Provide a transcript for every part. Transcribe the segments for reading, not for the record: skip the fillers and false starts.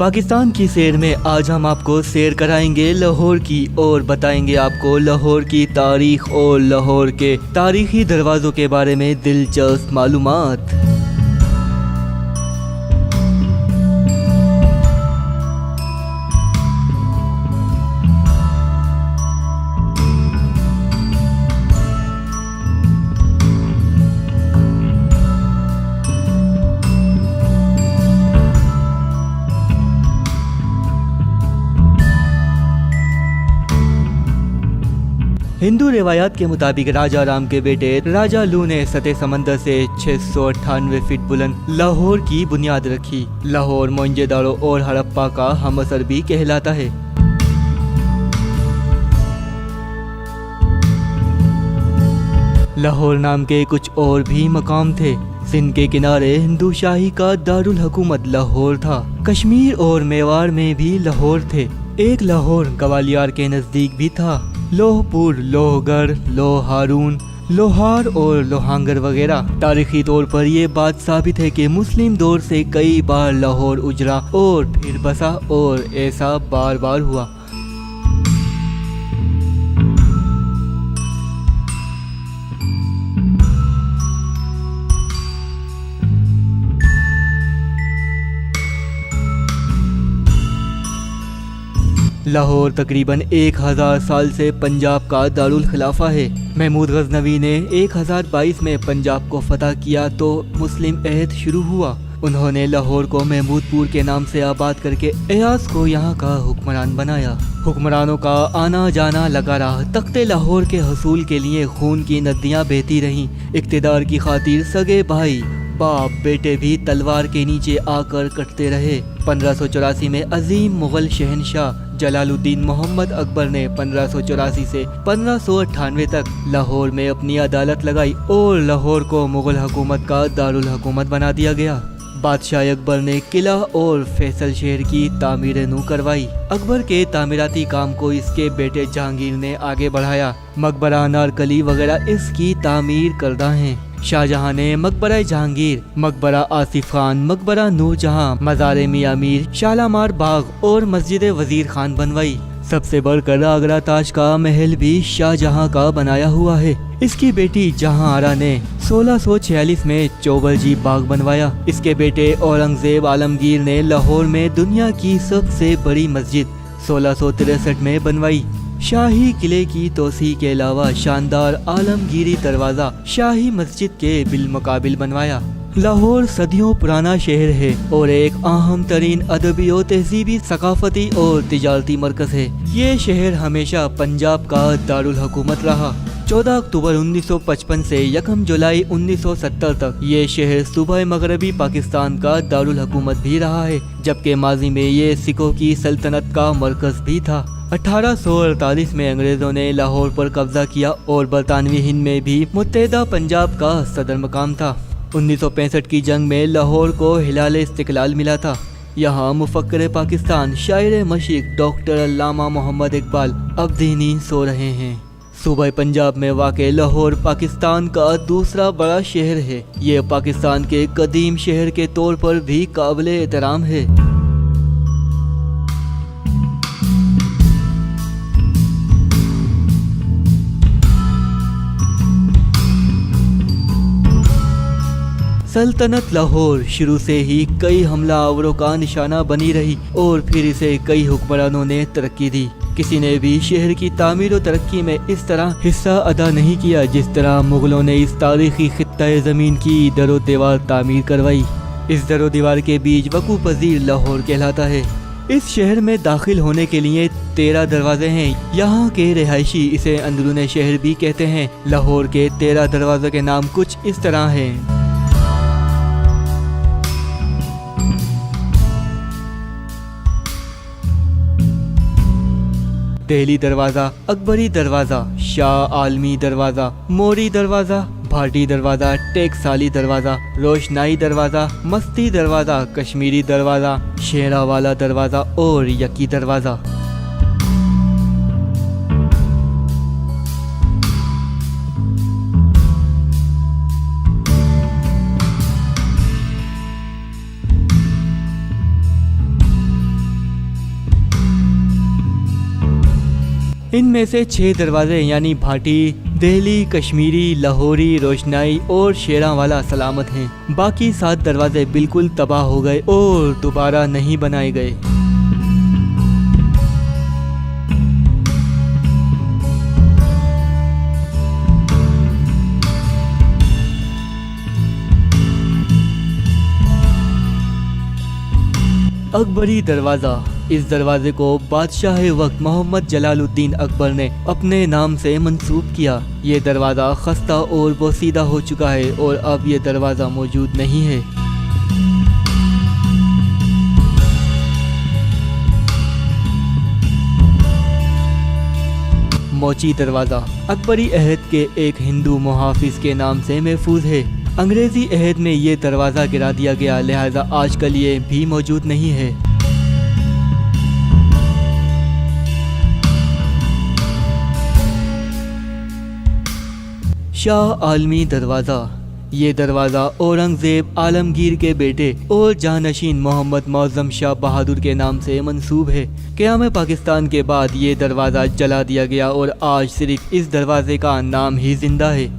पाकिस्तान की सैर में आज हम आपको सैर कराएंगे लाहौर की और बताएंगे आपको लाहौर की तारीख और लाहौर के तारीखी दरवाज़ों के बारे में दिलचस्प मालूमात। हिंदू रिवायात के मुताबिक राजा राम के बेटे राजा लू ने सतह समंदर से 698 फीट बुलंद लाहौर की बुनियाद रखी। लाहौर मोहनजोदड़ो और हड़प्पा का हमअसर भी कहलाता है। लाहौर नाम के कुछ और भी मकाम थे। सिंध के किनारे हिंदू शाही का दारुल हुकूमत लाहौर था। कश्मीर और मेवाड़ में भी लाहौर थे। एक लाहौर ग्वालियर के नजदीक भी था। लोहपुर, लोहगढ़, लोहारून, लोहार और लोहांगर वगैरह। तारीखी तौर पर ये बात साबित है कि मुस्लिम दौर से कई बार लाहौर उजड़ा और फिर बसा और ऐसा बार बार हुआ। लाहौर तकरीबन 1000 साल से पंजाब का दारुल खिलाफा है। महमूद गजनवी ने 1022 में पंजाब को फतह किया तो मुस्लिम अहद शुरू हुआ। उन्होंने लाहौर को महमूदपुर के नाम से आबाद करके अयाज को यहाँ का हुक्मरान बनाया। हुक्मरानों का आना जाना लगा रहा। तख्ते लाहौर के हसूल के लिए खून की नदियाँ बहती रहीं। इक़्तिदार की खातिर सगे भाई बाप बेटे भी तलवार के नीचे आकर कटते रहे। 1584 में अजीम मुगल शहनशाह जलालुद्दीन मोहम्मद अकबर ने 1584 से 1598 तक लाहौर में अपनी अदालत लगाई और लाहौर को मुगल हुकूमत का दारुल हुकूमत बना दिया गया। बादशाह अकबर ने किला और फैसल शहर की तामीर नू करवाई। अकबर के तामीराती काम को इसके बेटे जहांगीर ने आगे बढ़ाया। मकबरा अनारकली वगैरह इसकी तामीर करदा हैं। शाहजहां ने मकबरा जहांगीर, मकबरा आसिफ खान, मकबरा नूरजहां, मज़ार मियां मीर, शालामार बाग और मस्जिद वजीर खान बनवाई। सबसे बढ़कर आगरा ताज का महल भी शाहजहां का बनाया हुआ है। इसकी बेटी जहां आरा ने 1646 में चौबरजी बाग बनवाया। इसके बेटे औरंगजेब आलमगीर ने लाहौर में दुनिया की सबसे बड़ी मस्जिद 1663 में बनवाई। शाही किले की तोसी के अलावा शानदार आलमगीरी दरवाजा शाही मस्जिद के बिलमुकाबिल बनवाया। लाहौर सदियों पुराना शहर है और एक अहम तरीन अदबी और तहजीबी, सकाफती और तिजारती मरकज है। ये शहर हमेशा पंजाब का दारुल हुकूमत रहा। 14 अक्टूबर 1955 से 1 जुलाई 1970 तक ये शहर सूबा मगरबी पाकिस्तान का दारुल हुकूमत भी रहा है, जबकि माजी में ये सिखों की सल्तनत का मरकज भी था। 1848 में अंग्रेजों ने लाहौर पर कब्जा किया और बरतानवी हिंद में भी मुत्तहदा पंजाब का सदर मकाम था। 1965 की जंग में लाहौर को हिलाल इस्तिकलाल मिला था। यहाँ मुफक्किर पाकिस्तान, शायर मशीक डॉक्टर अल्लामा मोहम्मद इकबाल अब दीनी सो रहे हैं। सूबा पंजाब में वाक़ लाहौर पाकिस्तान का दूसरा बड़ा शहर है। ये पाकिस्तान के कदीम शहर के तौर पर भी काबिल एहतराम है। सल्तनत लाहौर शुरू से ही कई हमला आवरों का निशाना बनी रही और फिर इसे कई हुक्मरानों ने तरक्की दी। किसी ने भी शहर की तामीर और तरक्की में इस तरह हिस्सा अदा नहीं किया जिस तरह मुगलों ने इस तारीखी खित्ता ज़मीन की दरो दीवार तामीर करवाई। इस दरो दीवार के बीच वकू पजीर लाहौर कहलाता है। इस शहर में दाखिल होने के लिए 13 दरवाजे हैं। यहाँ के रिहायशी इसे अंदरूने शहर भी कहते हैं। लाहौर के 13 दरवाज़ों के नाम कुछ इस तरह हैं। दिल्ली दरवाज़ा, अकबरी दरवाज़ा, शाह आलमी दरवाज़ा, मोरी दरवाज़ा, भाटी दरवाज़ा, टेकसाली दरवाज़ा, रोशनाई दरवाज़ा, मस्ती दरवाज़ा, कश्मीरी दरवाज़ा, शेरावाला दरवाज़ा और यकी दरवाज़ा। इनमें से 6 दरवाजे यानी भाटी, दिल्ली, कश्मीरी, लाहौरी, रोशनाई और शेरावाला सलामत हैं। बाकी 7 दरवाजे बिल्कुल तबाह हो गए और दोबारा नहीं बनाए गए। अकबरी दरवाज़ा, इस दरवाजे को बादशाह वक्त मोहम्मद जलालुद्दीन अकबर ने अपने नाम से मंसूब किया। ये दरवाज़ा खस्ता और बोसीदा हो चुका है और अब ये दरवाज़ा मौजूद नहीं है। मोची दरवाज़ा अकबरी अहद के एक हिंदू मुहाफिज के नाम से महफूज है। अंग्रेजी अहद में ये दरवाज़ा गिरा दिया गया, लिहाजा आजकल ये भी मौजूद नहीं है। शाह आलमी दरवाज़ा, ये दरवाज़ा औरंगज़ेब आलमगीर के बेटे और जानशीन मोहम्मद मौज़म शाह बहादुर के नाम से मंसूब है। क़याम पाकिस्तान के बाद ये दरवाज़ा जला दिया गया और आज सिर्फ इस दरवाजे का नाम ही जिंदा है।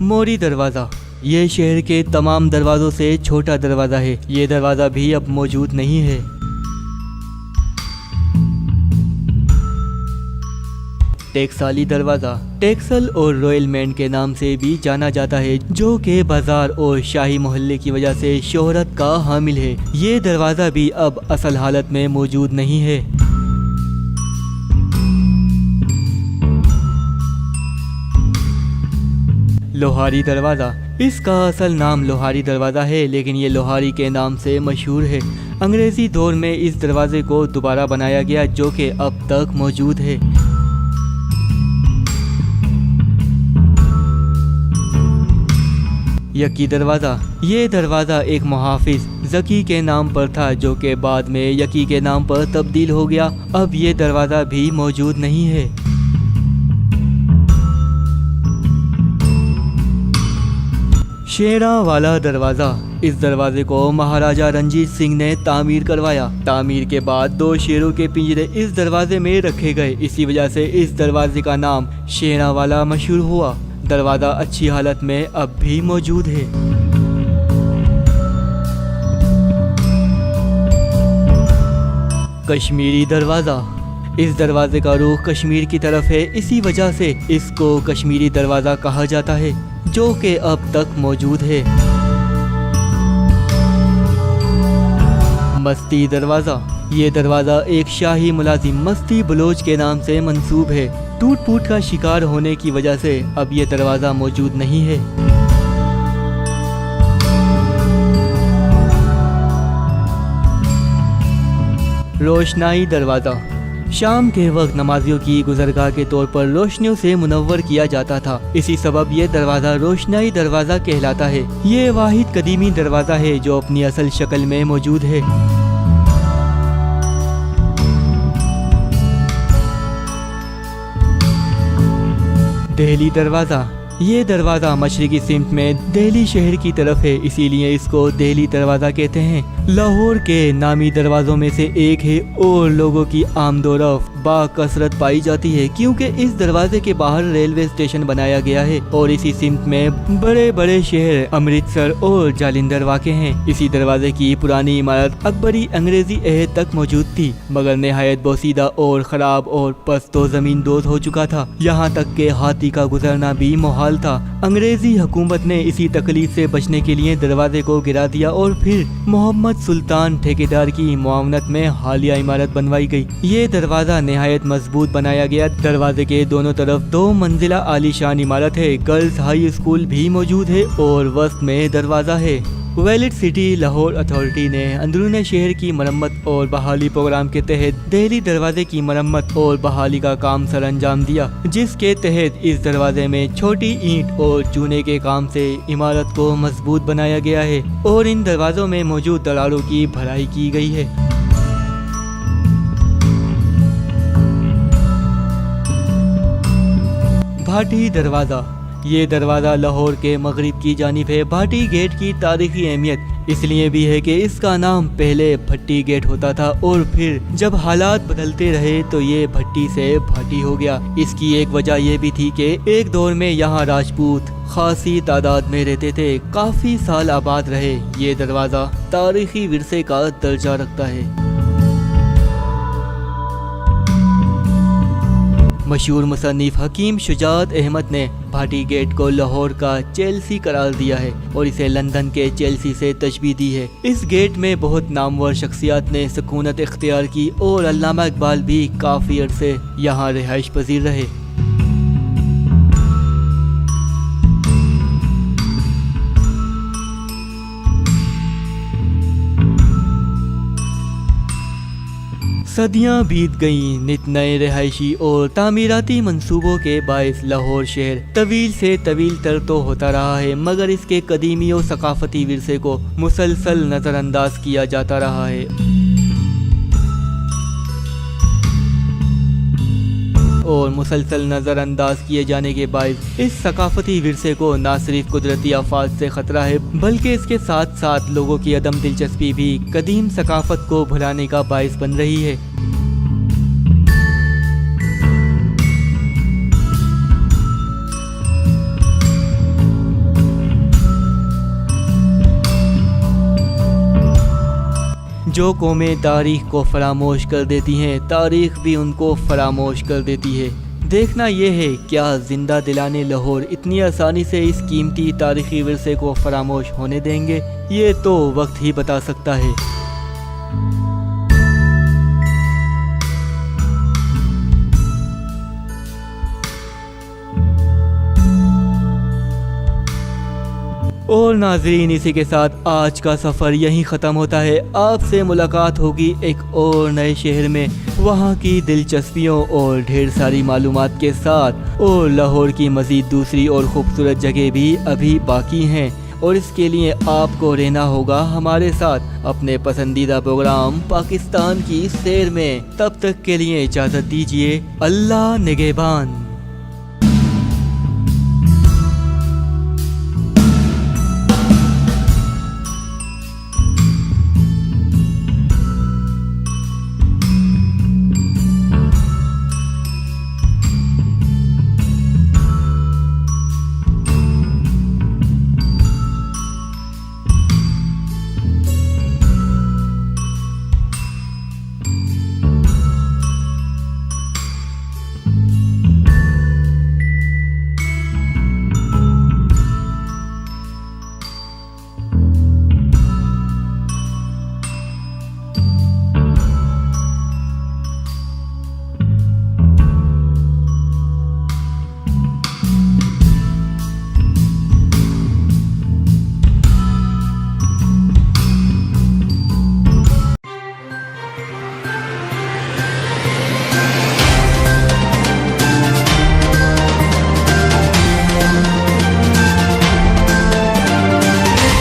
मोरी दरवाज़ा, ये शहर के तमाम दरवाज़ों से छोटा दरवाज़ा है। ये दरवाज़ा भी अब मौजूद नहीं है। टेक्साली दरवाज़ा, टेक्सल और रॉयल मैंड के नाम से भी जाना जाता है, जो कि बाजार और शाही मोहल्ले की वजह से शोहरत का हामिल है। ये दरवाज़ा भी अब असल हालत में मौजूद नहीं है। लोहारी दरवाज़ा, इसका असल नाम लोहारी दरवाज़ा है, लेकिन ये लोहारी के नाम से मशहूर है। अंग्रेज़ी दौर में इस दरवाज़े को दोबारा बनाया गया, जो कि अब तक मौजूद है। यकी दरवाज़ा, ये दरवाज़ा एक मुहाफिज ज़की के नाम पर था, जो कि बाद में यकी के नाम पर तब्दील हो गया। अब ये दरवाज़ा भी मौजूद नहीं है। शेरावाला दरवाज़ा, इस दरवाजे को महाराजा रंजीत सिंह ने तामीर करवाया। तामीर के बाद 2 शेरों के पिंजरे इस दरवाजे में रखे गए। इसी वजह से इस दरवाजे का नाम शेरावाला मशहूर हुआ। दरवाज़ा अच्छी हालत में अब भी मौजूद है। कश्मीरी दरवाज़ा, इस दरवाजे का रुख कश्मीर की तरफ है, इसी वजह से इसको कश्मीरी दरवाज़ा कहा जाता है, जो कि अब तक मौजूद है। मस्ती दरवाज़ा, ये दरवाज़ा एक शाही मुलाजिम मस्ती बलोच के नाम से मंसूब है। टूट फूट का शिकार होने की वजह से अब ये दरवाज़ा मौजूद नहीं है। रोशनाई दरवाज़ा, शाम के वक्त नमाजियों की गुजरगाह के तौर पर रोशनियों से मुनव्वर किया जाता था। इसी सबब ये दरवाज़ा रोशनाई दरवाज़ा कहलाता है। ये वाहिद कदीमी दरवाज़ा है जो अपनी असल शक्ल में मौजूद है। दिल्ली दरवाज़ा, ये दरवाज़ा मशरिकी सिमत में दिल्ली शहर की तरफ है, इसीलिए इसको दिल्ली दरवाज़ा कहते हैं। लाहौर के नामी दरवाज़ों में से एक है और लोगों की आमदोरफ्त बाकसरत पाई जाती है, क्योंकि इस दरवाजे के बाहर रेलवे स्टेशन बनाया गया है और इसी सिमत में बड़े बड़े शहर अमृतसर और जालंधर वाक़े हैं। इसी दरवाजे की पुरानी इमारत अकबरी अंग्रेजी अहद तक मौजूद थी, मगर नहायत बोसीदा और ख़राब और पस्तो ज़मीन दोज हो चुका था। यहाँ तक के हाथी का गुजरना भी मुहाल था। अंग्रेजी हुकूमत ने इसी तकलीफ से बचने के लिए दरवाजे को गिरा दिया और फिर मोहम्मद सुल्तान ठेकेदार की मुआवनत में हालिया इमारत बनवाई गई। ये दरवाज़ा नहायत मजबूत बनाया गया। दरवाजे के दोनों तरफ 2 मंजिला आलीशान इमारत है। गर्ल्स हाई स्कूल भी मौजूद है और वस्त में दरवाज़ा है। वैलिड सिटी लाहौर अथॉरिटी ने अंदरूनी शहर की मरम्मत और बहाली प्रोग्राम के तहत दिल्ली दरवाजे की मरम्मत और बहाली का काम सर अंजाम दिया, जिसके तहत इस दरवाजे में छोटी ईंट और चूने के काम से इमारत को मजबूत बनाया गया है और इन दरवाजों में मौजूद दरारों की भराई की गई है। भाटी दरवाज़ा, ये दरवाज़ा लाहौर के मगरिब की जानिब है। भाटी गेट की तारीखी अहमियत इसलिए भी है कि इसका नाम पहले भट्टी गेट होता था और फिर जब हालात बदलते रहे तो ये भट्टी से भाटी हो गया। इसकी एक वजह ये भी थी कि एक दौर में यहाँ राजपूत खासी तादाद में रहते थे, काफी साल आबाद रहे। ये दरवाजा तारीखी विरसे का दर्जा रखता है। मशहूर मुसन्निफ हकीम शुजात अहमद ने भाटी गेट को लाहौर का चेल्सी करार दिया है और इसे लंदन के चेल्सी से तशबीह दी है। इस गेट में बहुत नामवर शख्सियात ने सुकूनत इख्तियार की और अल्लामा इकबाल भी काफ़ी अरसे यहाँ रिहाइश पजीर रहे। सदियां बीत गईं, नित नए रिहायशी और तामीराती मंसूबों के बायस लाहौर शहर तवील से तवील तर तो होता रहा है, मगर इसके कदीमी और सकाफती विरसे को मुसलसल नज़रअंदाज किया जाता रहा है। और मुसलसल नज़रअंदाज किए जाने के बाद इस सकाफती विरसे को न सिर्फ कुदरती आफात से ख़तरा है, बल्कि इसके साथ साथ लोगों की अदम दिलचस्पी भी कदीम सकाफत को भुलाने का बायस बन रही है। जो कौमें तारीख को फरामोश कर देती हैं, तारीख भी उनको फरामोश कर देती है। देखना यह है क्या जिंदा दिलाने लाहौर इतनी आसानी से इस कीमती तारीखी विरसे को फरामोश होने देंगे, ये तो वक्त ही बता सकता है। और नाजरीन, इसी के साथ आज का सफ़र यहीं ख़त्म होता है। आपसे मुलाकात होगी एक और नए शहर में, वहाँ की दिलचस्पियों और ढेर सारी मालूमात के साथ। और लाहौर की मज़ीद दूसरी और ख़ूबसूरत जगह भी अभी बाकी हैं और इसके लिए आपको रहना होगा हमारे साथ अपने पसंदीदा प्रोग्राम पाकिस्तान की सैर में। तब तक के लिए इजाज़त दीजिए। अल्लाह निगहबान।